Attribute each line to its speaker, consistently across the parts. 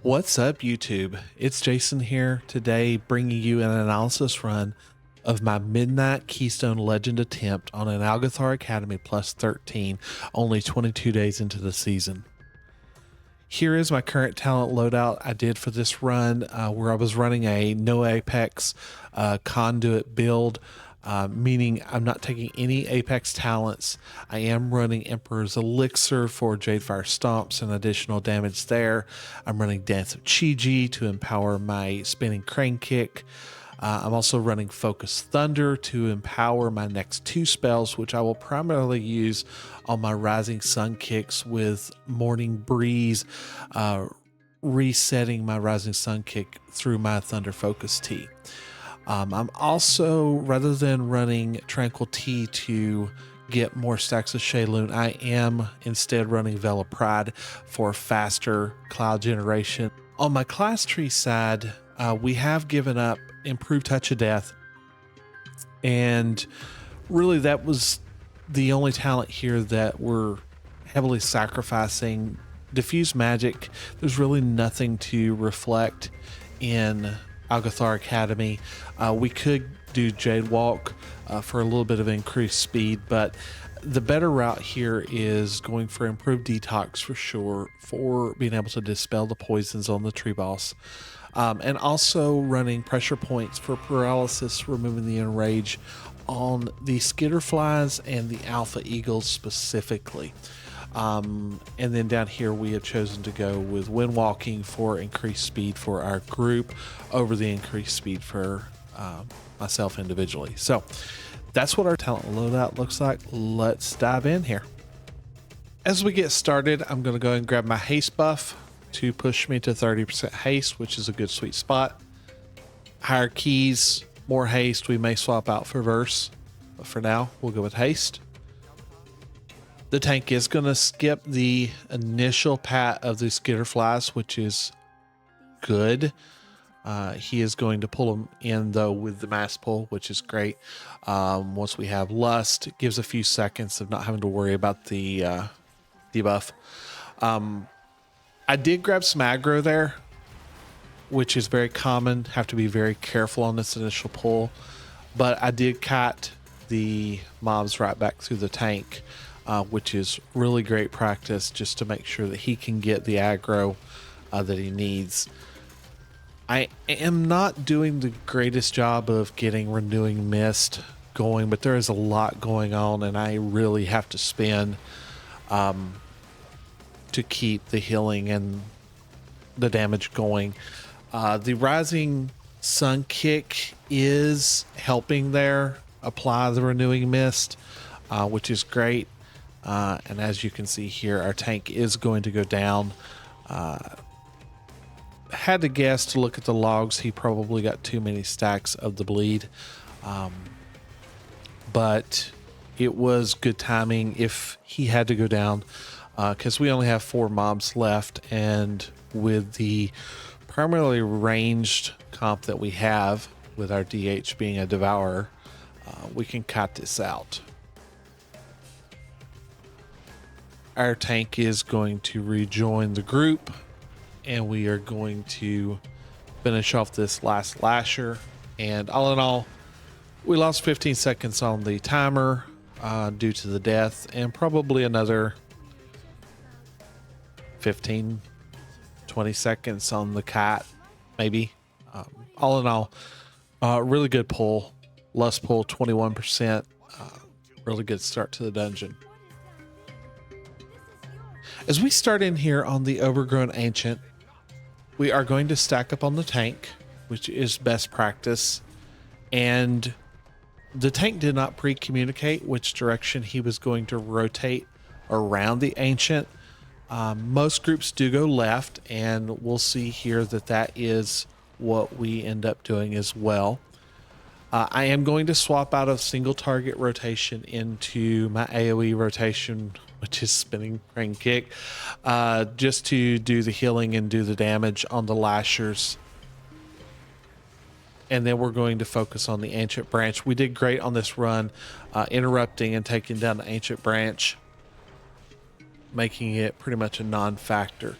Speaker 1: What's up, YouTube? It's Jason here today, bringing you an analysis run of my midnight Keystone Legend attempt on an Algeth'ar Academy plus 13, only 22 days into the season. Here is my current talent loadout I did for this run, where I was running a no Apex conduit build, meaning I'm not taking any Apex talents. I am running Emperor's Elixir for Jadefire Stomps and additional damage there. I'm running Dance of Chi-Ji to empower my spinning crane kick. I'm also running Focus Thunder to empower my next two spells, which I will primarily use on my Rising Sun kicks with Morning Breeze, resetting my Rising Sun kick through my Thunder Focus Tea. I'm also, rather than running Tranquil Tea to get more stacks of Shayloon, I am instead running Vela Pride for faster cloud generation. On my class tree side, we have given up Improved Touch of Death, and really that was the only talent here that we're heavily sacrificing. Diffuse Magic, there's really nothing to reflect in Algeth'ar Academy. We could do Jade Walk for a little bit of increased speed, but the better route here is going for Improved Detox for sure, for being able to dispel the poisons on the tree boss. And also running Pressure Points for Paralysis, removing the Enrage on the Skitterflies and the Alpha Eagles specifically. And then down here we have chosen to go with Wind Walking for increased speed for our group over the increased speed for myself individually. So that's what our talent loadout looks like. Let's dive in here. As we get started, I'm going to go ahead and grab my haste buff to push me to 30% haste, which is a good sweet spot. Higher keys, more haste, we may swap out for verse, but for now we'll go with haste. The tank is going to skip the initial pat of the Skitterflies, which is good. He is going to pull them in though with the mass pull, which is great. Once we have Lust, it gives a few seconds of not having to worry about the debuff. I did grab some aggro there, which is very common. Have to be very careful on this initial pull, but I did cut the mobs right back through the tank, which is really great practice just to make sure that he can get the aggro that he needs. I am not doing the greatest job of getting Renewing Mist going, but there is a lot going on and I really have to spin to keep the healing and the damage going. The Rising Sun kick is helping there apply the Renewing Mist, which is great. And as you can see here, our tank is going to go down. Had to guess to look at the logs, he probably got too many stacks of the bleed. But it was good timing if he had to go down, because we only have 4 mobs left, and with the primarily ranged comp that we have with our DH being a Devourer, we can cut this out. Our tank is going to rejoin the group, and we are going to finish off this last lasher. And all in all, we lost 15 seconds on the timer due to the death, and probably another 15, 20 seconds on the cat, maybe. All in all, really good pull. Lust pull 21%. Really good start to the dungeon. As we start in here on the Overgrown Ancient, we are going to stack up on the tank, which is best practice. And the tank did not pre-communicate which direction he was going to rotate around the Ancient. Most groups do go left, and we'll see here that that is what we end up doing as well. I am going to swap out of single target rotation into my AoE rotation, which is spinning crane kick, just to do the healing and do the damage on the lashers. And then we're going to focus on the Ancient Branch. We did great on this run, interrupting and taking down the Ancient Branch, making it pretty much a non-factor.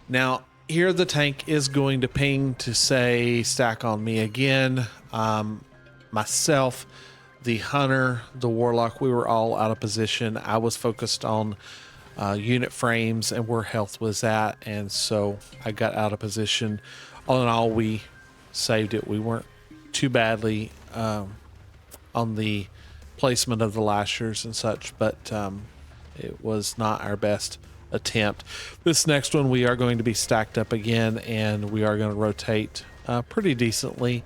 Speaker 1: Now, Here the tank is going to ping to say stack on me again. Myself, the hunter, the warlock, we were all out of position. I was focused on unit frames and where health was at, and so I got out of position. All in all, we saved it. We weren't too badly on the placement of the lashers and such, but it was not our best attempt. This next one, we are going to be stacked up again, and we are going to rotate pretty decently.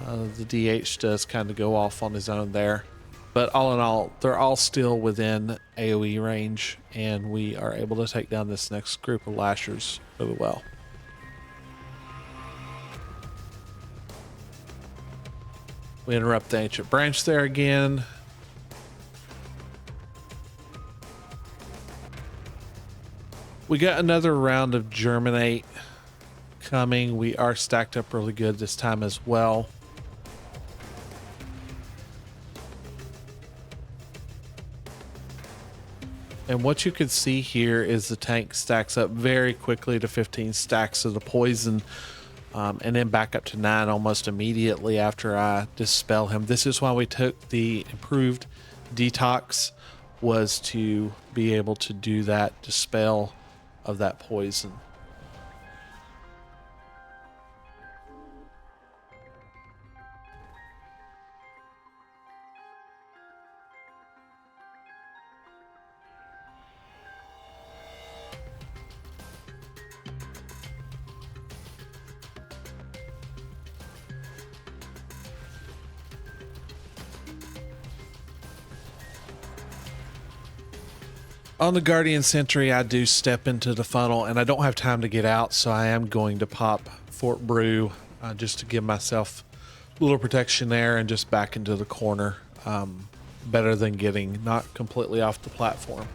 Speaker 1: The DH does kind of go off on his own there, but all in all, they're all still within AoE range, and we are able to take down this next group of lashers really well. We interrupt the ancient branch there again. We got another round of Germinate coming. We are stacked up really good this time as well. And what you can see here is the tank stacks up very quickly to 15 stacks of the poison, and then back up to 9 almost immediately after I dispel him. This is why we took the improved detox, was to be able to do that dispel of that poison. On the Guardian Sentry, I do step into the funnel, and I don't have time to get out, so I am going to pop Fort Brew just to give myself a little protection there and just back into the corner. Better than getting not completely off the platform.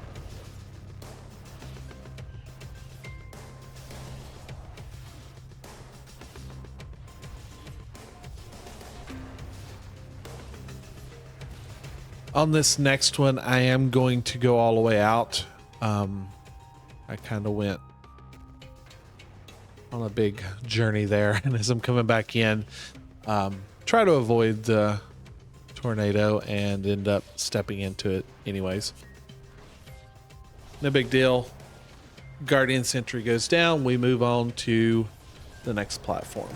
Speaker 1: On this next one, I am going to go all the way out. I kind of went on a big journey there, and as I'm coming back in, try to avoid the tornado and end up stepping into it anyways. No big deal. Guardian Sentry goes down. We move on to the next platform.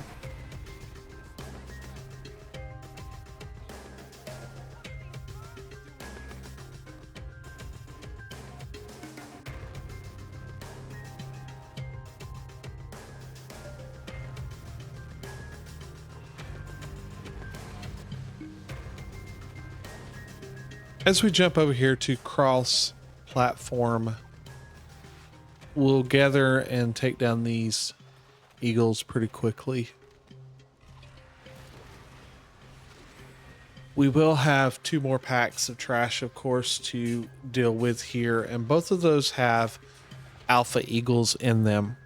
Speaker 1: As we jump over here to cross platform, we'll gather and take down these eagles pretty quickly. We will have 2 more packs of trash, of course, to deal with here, and both of those have alpha eagles in them.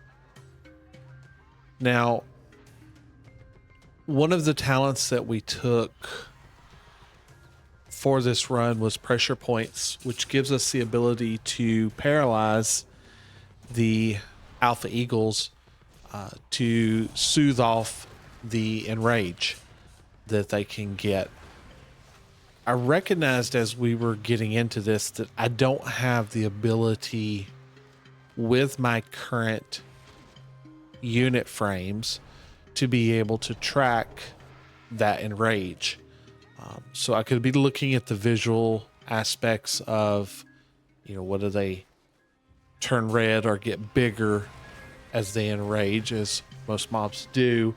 Speaker 1: Now, one of the talents that we took for this run was pressure points, which gives us the ability to paralyze the alpha eagles to soothe off the enrage that they can get. I recognized as we were getting into this that I don't have the ability with my current unit frames to be able to track that enrage. So I could be looking at the visual aspects of, whether they turn red or get bigger as they enrage, as most mobs do.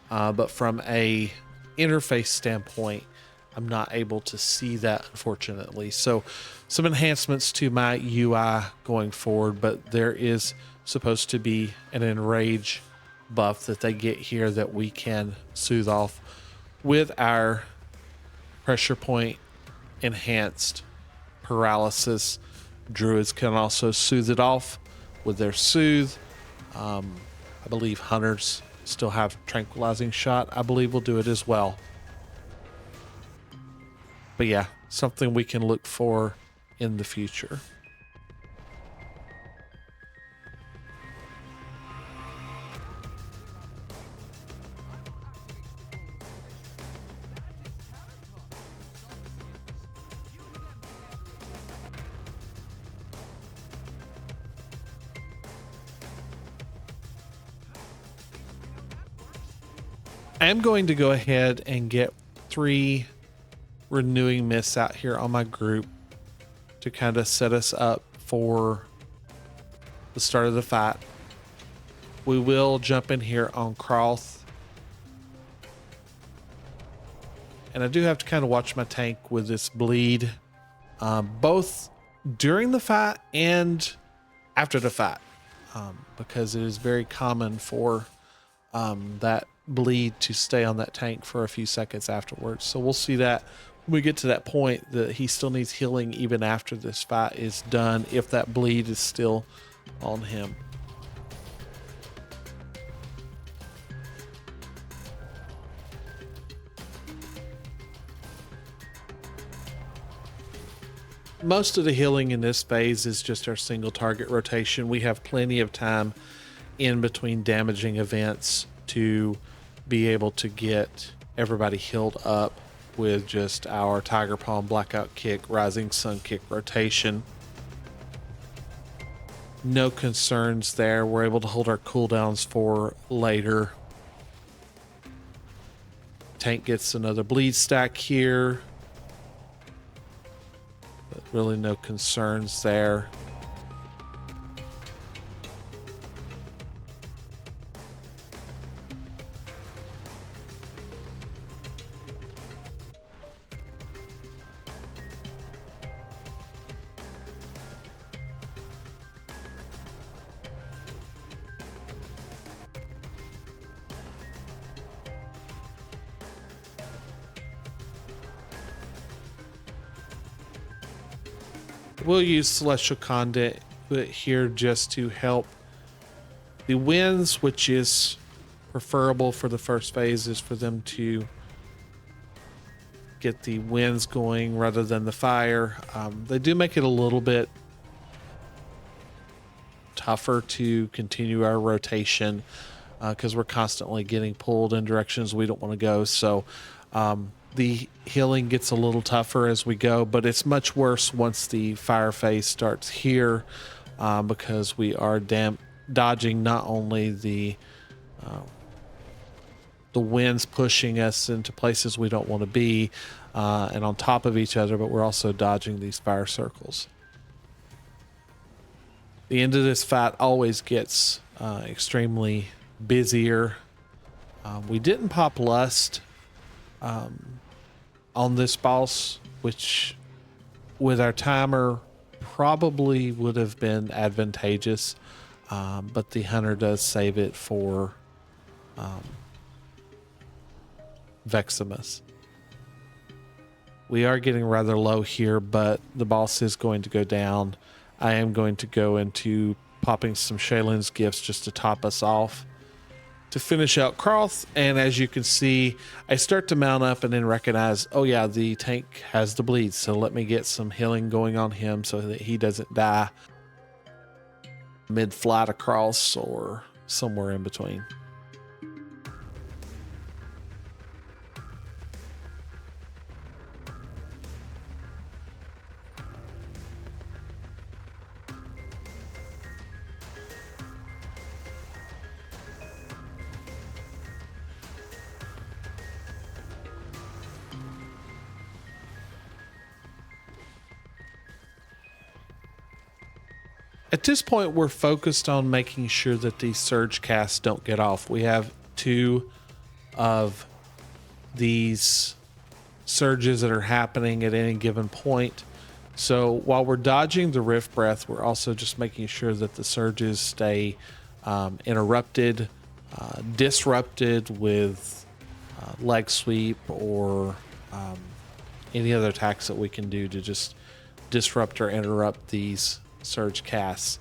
Speaker 1: But from a interface standpoint, I'm not able to see that, unfortunately. So some enhancements to my UI going forward, but there is supposed to be an enrage buff that they get here that we can soothe off with our pressure point enhanced paralysis. Druids can also soothe it off with their soothe. I believe hunters still have tranquilizing shot. I believe we'll do it as well. But yeah, something we can look for in the future. I am going to go ahead and get 3 renewing mists out here on my group to kind of set us up for the start of the fight. We will jump in here on Croth. And I do have to kind of watch my tank with this bleed, both during the fight and after the fight, because it is very common for that bleed to stay on that tank for a few seconds afterwards. So we'll see that when we get to that point that he still needs healing even after this fight is done, if that bleed is still on him. Most of the healing in this phase is just our single target rotation. We have plenty of time in between damaging events to be able to get everybody healed up with just our Tiger Palm, Blackout Kick, Rising Sun Kick rotation. No concerns there. We're able to hold our cooldowns for later. Tank gets another bleed stack here. But really no concerns there. We'll use Celestial Conduit here just to help the winds, which is preferable for the first phase, is for them to get the winds going rather than the fire. They do make it a little bit tougher to continue our rotation because we're constantly getting pulled in directions we don't want to go. So the healing gets a little tougher as we go, but it's much worse once the fire phase starts here because we are dodging not only the winds pushing us into places we don't want to be and on top of each other, but we're also dodging these fire circles. The end of this fight always gets extremely busier. We didn't pop Lust on this boss, which with our timer probably would have been advantageous, but the hunter does save it for Veximus. We are getting rather low here, but the boss is going to go down. I am going to go into popping some Shaylin's gifts just to top us off to finish out Croth. And as you can see, I start to mount up and then recognize, oh yeah, the tank has the bleed, so let me get some healing going on him so that he doesn't die mid-flight across or somewhere in between. At this point, we're focused on making sure that these surge casts don't get off. We have 2 of these surges that are happening at any given point. So while we're dodging the Rift Breath, we're also just making sure that the surges stay interrupted, disrupted with leg sweep or any other attacks that we can do to just disrupt or interrupt these surge casts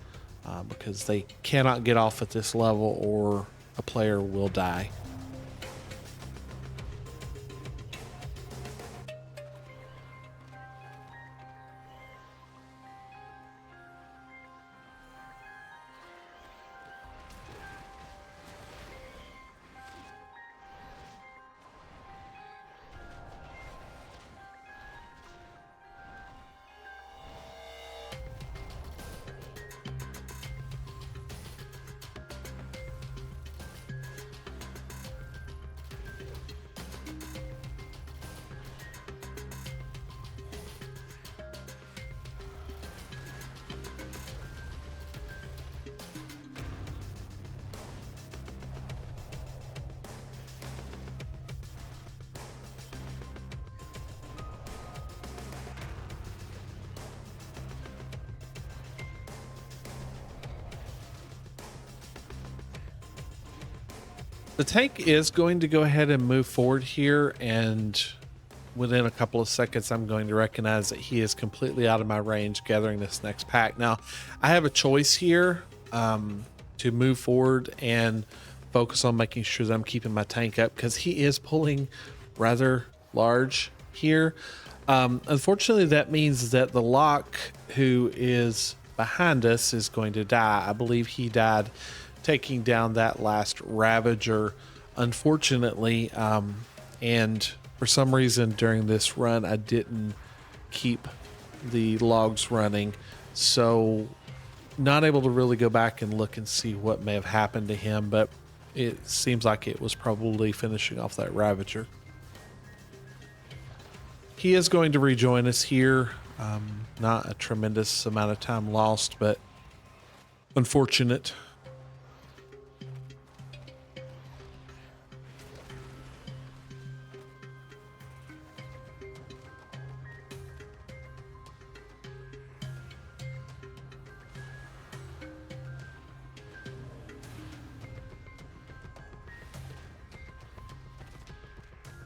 Speaker 1: because they cannot get off at this level or a player will die. The tank is going to go ahead and move forward here, and within a couple of seconds, I'm going to recognize that he is completely out of my range gathering this next pack. Now, I have a choice here to move forward and focus on making sure that I'm keeping my tank up, because he is pulling rather large here. Unfortunately, that means that the lock who is behind us is going to die. I believe he died taking down that last Ravager, unfortunately. And for some reason during this run, I didn't keep the logs running, so not able to really go back and look and see what may have happened to him, but it seems like it was probably finishing off that Ravager. He is going to rejoin us here. Not a tremendous amount of time lost, but unfortunate.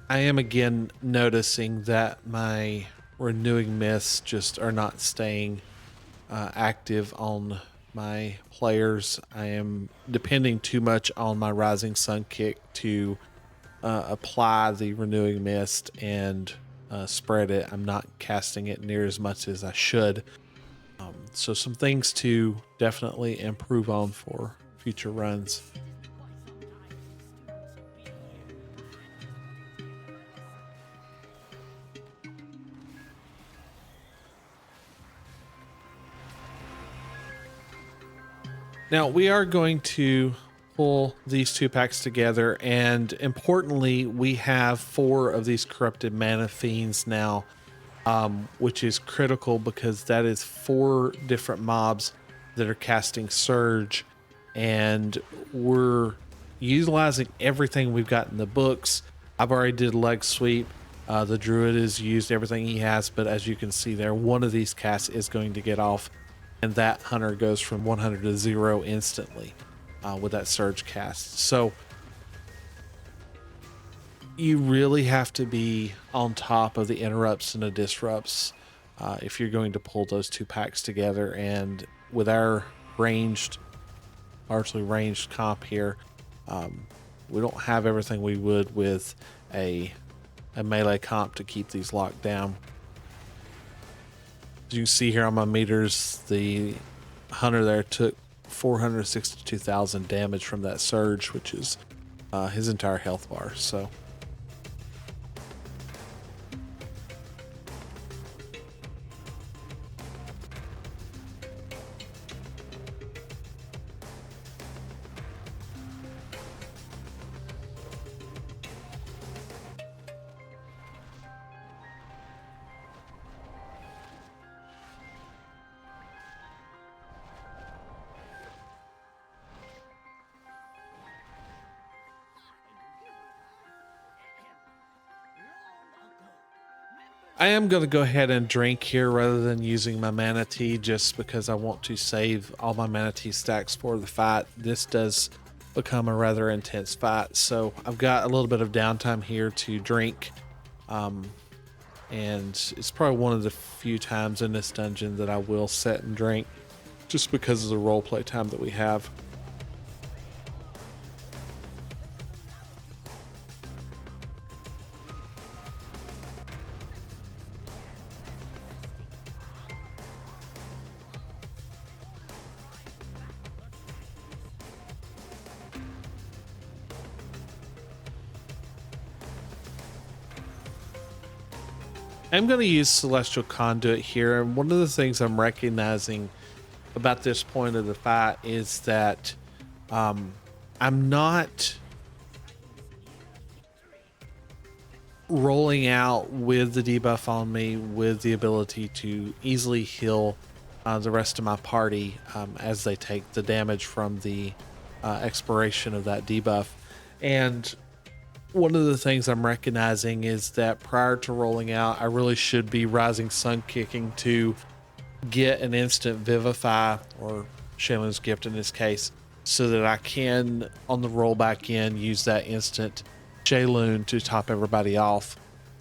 Speaker 1: I am again noticing that my renewing myths just are not staying active on my players. I am depending too much on my Rising Sun kick to apply the renewing mist and spread it. I'm not casting it near as much as I should. So some things to definitely improve on for future runs. Now we are going to pull these two packs together, and importantly, we have 4 of these corrupted mana fiends now, which is critical because that is 4 different mobs that are casting Surge, and we're utilizing everything we've got in the books. I've already did leg sweep. The Druid has used everything he has, but as you can see there, one of these casts is going to get off, and that hunter goes from 100 to 0 instantly with that Surge cast. So you really have to be on top of the interrupts and the disrupts if you're going to pull those 2 packs together. And with our largely ranged comp here, we don't have everything we would with a melee comp to keep these locked down. As you can see here on my meters, the hunter there took 462,000 damage from that Surge, which is his entire health bar. So I am going to go ahead and drink here rather than using my mana tea, just because I want to save all my mana tea stacks for the fight. This does become a rather intense fight, so I've got a little bit of downtime here to drink, and it's probably one of the few times in this dungeon that I will sit and drink, just because of the roleplay time that we have. I'm going to use Celestial Conduit here, and one of the things I'm recognizing about this point of the fight is that I'm not rolling out with the debuff on me with the ability to easily heal the rest of my party as they take the damage from the expiration of that debuff. And one of the things I'm recognizing is that prior to rolling out, I really should be Rising Sun kicking to get an instant Vivify, or Shaylin's Gift in this case, so that I can, on the roll back in, use that instant Shayloon to top everybody off.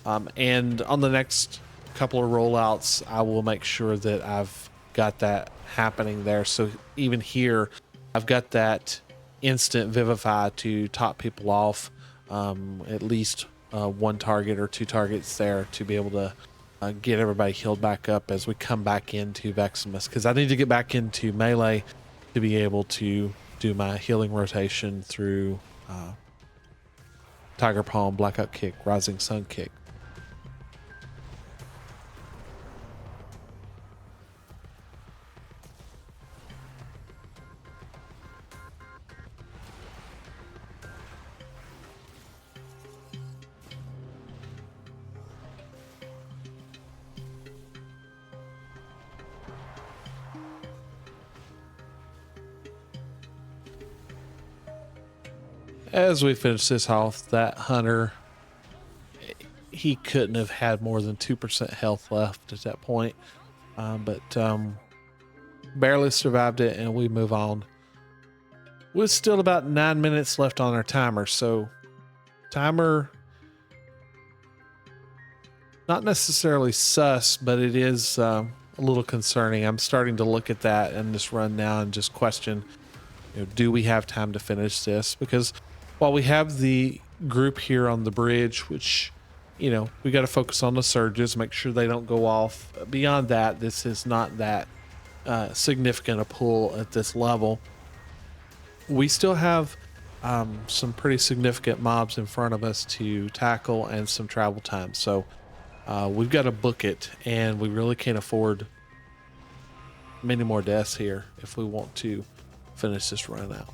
Speaker 1: And on the next couple of rollouts, I will make sure that I've got that happening there. So even here, I've got that instant Vivify to top people off, at least one target or two targets there to be able to get everybody healed back up as we come back into Veximus, because I need to get back into melee to be able to do my healing rotation through Tiger Palm, Blackout Kick, Rising Sun Kick. As we finish this off, that hunter, he couldn't have had more than 2% health left at that point, but barely survived it, and we move on. With still about 9 minutes left on our timer, so timer, not necessarily sus, but it is a little concerning. I'm starting to look at that in this run now and just question, do we have time to finish this? Because while we have the group here on the bridge, which, we got to focus on the surges, make sure they don't go off. Beyond that, this is not that significant a pull at this level. We still have some pretty significant mobs in front of us to tackle and some travel time. So we've got to book it, and we really can't afford many more deaths here if we want to finish this run out.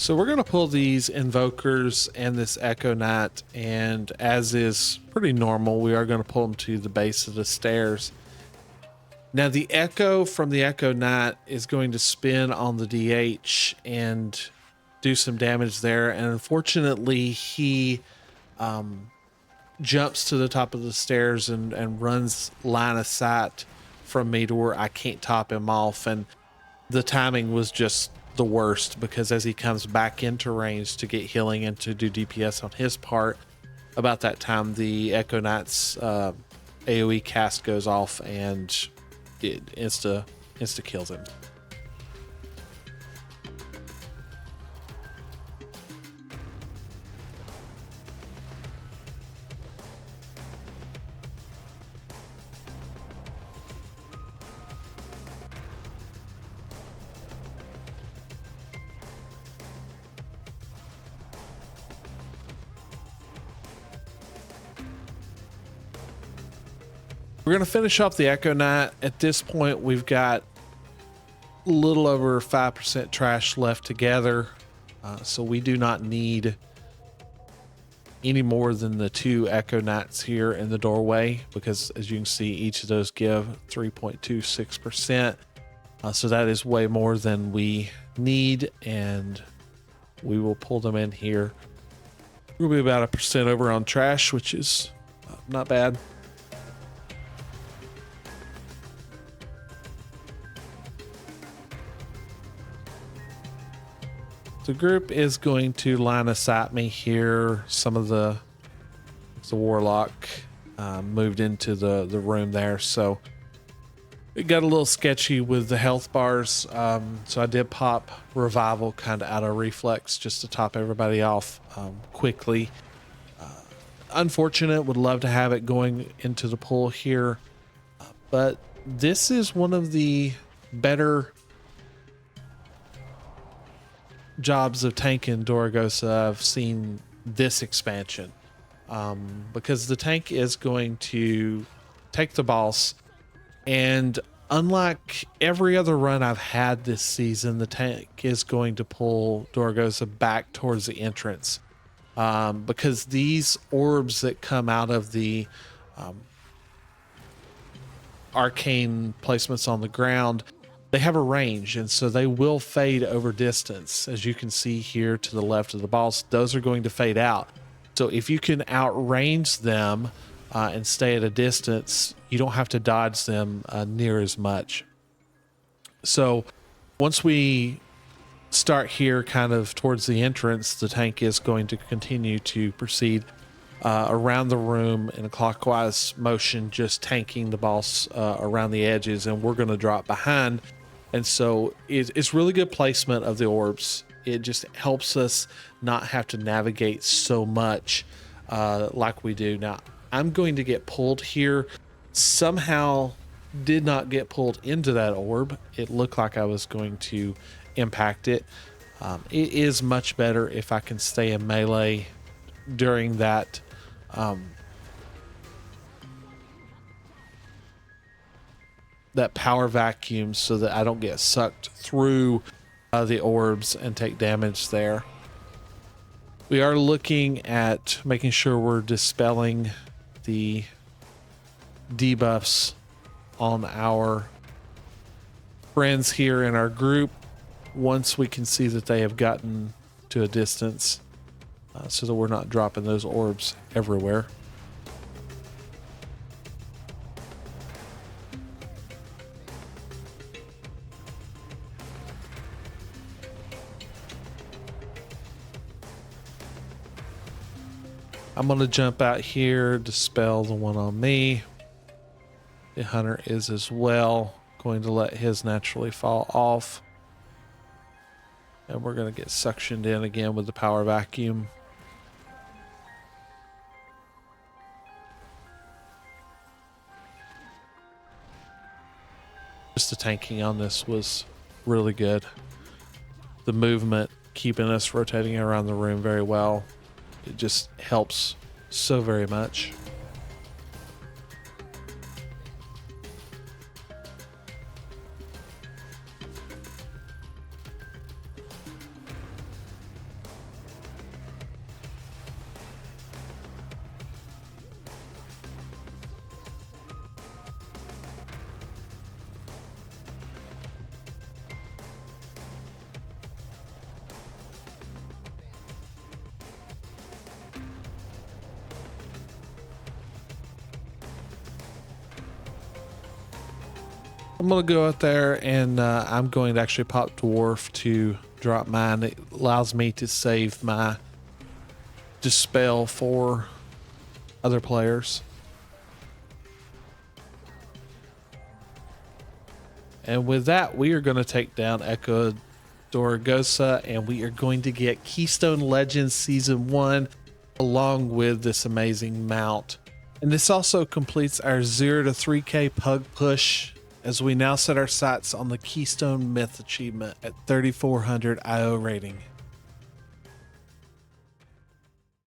Speaker 1: So we're going to pull these Invokers and this Echo Knight, and as is pretty normal, we are going to pull them to the base of the stairs. Now the Echo from the Echo Knight is going to spin on the DH and do some damage there, and unfortunately he jumps to the top of the stairs and runs line of sight from me to where I can't top him off, and the timing was just the worst, because as he comes back into range to get healing and to do DPS on his part, about that time the Echo Knight's AoE cast goes off and it insta kills him. We're going to finish off the Echo Knight. At this point, we've got a little over 5% trash left together. So we do not need any more than the 2 Echo Knights here in the doorway, because as you can see, each of those give 3.26%. So that is way more than we need, and we will pull them in here. We'll be about 1% over on trash, which is not bad. The group is going to line of sight me here. Some of the warlock moved into the room there, so it got a little sketchy with the health bars. So I did pop revival kind of out of reflex just to top everybody off quickly. Unfortunate, would love to have it going into the pool here, but this is one of the better jobs of tanking Doragosa I've seen this expansion, because the tank is going to take the boss, and unlike every other run I've had this season, the tank is going to pull Doragosa back towards the entrance. because these orbs that come out of the arcane placements on the ground, they have a range, and so they will fade over distance. As you can see here to the left of the boss, those are going to fade out. So if you can outrange them and stay at a distance, you don't have to dodge them near as much. So once we start here kind of towards the entrance, the tank is going to continue to proceed around the room in a clockwise motion, just tanking the boss around the edges, and we're going to drop behind. And so it's really good placement of the orbs. It just helps us not have to navigate so much like we do. Now, I'm going to get pulled here. Somehow did not get pulled into that orb. It looked like I was going to impact it. It is much better if I can stay in melee during that that power vacuum, so that I don't get sucked through the orbs and take damage there. We are looking at making sure we're dispelling the debuffs on our friends here in our group once we can see that they have gotten to a distance, so that we're not dropping those orbs everywhere. I'm going to jump out here, dispel the one on me. The hunter is as well. Going to let his naturally fall off. And we're going to get suctioned in again with the power vacuum. Just the tanking on this was really good. The movement, keeping us rotating around the room very well. It just helps so very much. I'm going to go out there and I'm going to actually pop Dwarf to drop mine. It allows me to save my dispel for other players. And with that, we are going to take down Echo Dorogosa, and we are going to get Keystone Legend Season 1 along with this amazing mount. And this also completes our 0 to 3K PUG push, as we now set our sights on the Keystone Myth achievement at 3400 IO rating.